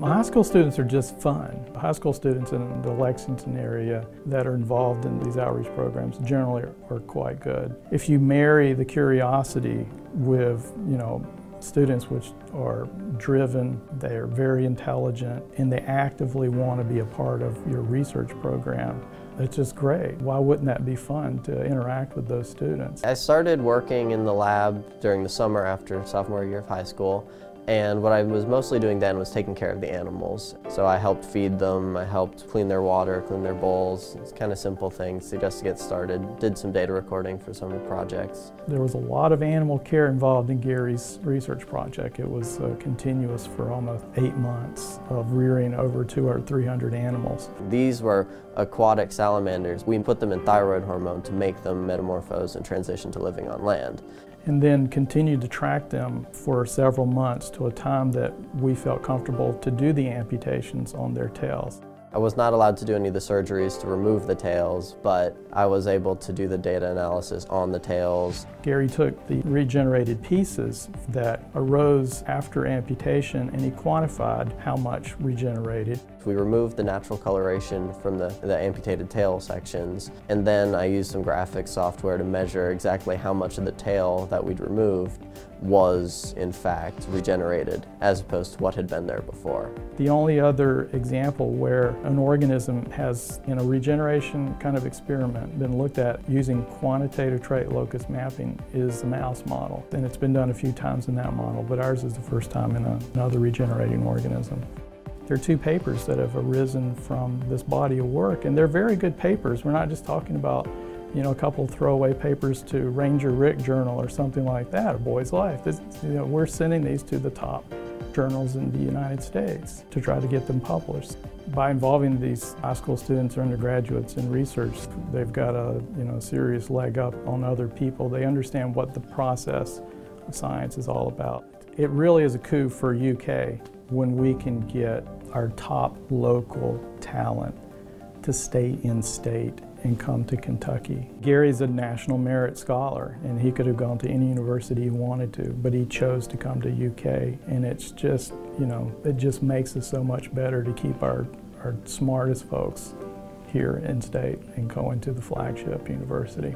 High school students are just fun. High school students in the Lexington area that are involved in these outreach programs generally are quite good. If you marry the curiosity with, students which are driven, they are very intelligent, and they actively want to be a part of your research program, it's just great. Why wouldn't that be fun to interact with those students? I started working in the lab during the summer after sophomore year of high school, and what I was mostly doing then was taking care of the animals. So I helped feed them, I helped clean their water, clean their bowls. It's kind of simple things just to get started. Did some data recording for some of the projects. There was a lot of animal care involved in Gary's research project. It was continuous for almost 8 months of rearing over 200 or 300 animals. These were aquatic salamanders. We put them in thyroid hormone to make them metamorphose and transition to living on land. And then continued to track them for several months to a time that we felt comfortable to do the amputations on their tails. I was not allowed to do any of the surgeries to remove the tails, but I was able to do the data analysis on the tails. Gary took the regenerated pieces that arose after amputation and he quantified how much regenerated. We removed the natural coloration from the amputated tail sections, and then I used some graphics software to measure exactly how much of the tail that we'd removed was in fact regenerated as opposed to what had been there before. The only other example where an organism has, in a regeneration kind of experiment, been looked at using quantitative trait locus mapping is the mouse model. And it's been done a few times in that model, but ours is the first time in another regenerating organism. There are 2 papers that have arisen from this body of work, and they're very good papers. We're not just talking about, a couple of throwaway papers to Ranger Rick Journal or something like that, A Boy's Life. We're sending these to the top journals in the United States to try to get them published. By involving these high school students or undergraduates in research, they've got a serious leg up on other people. They understand what the process of science is all about. It really is a coup for UK when we can get our top local talent to stay in state and come to Kentucky. Gary's a national merit scholar, and he could have gone to any university he wanted to, but he chose to come to UK, and it's just, it just makes us so much better to keep our smartest folks here in state and going to the flagship university.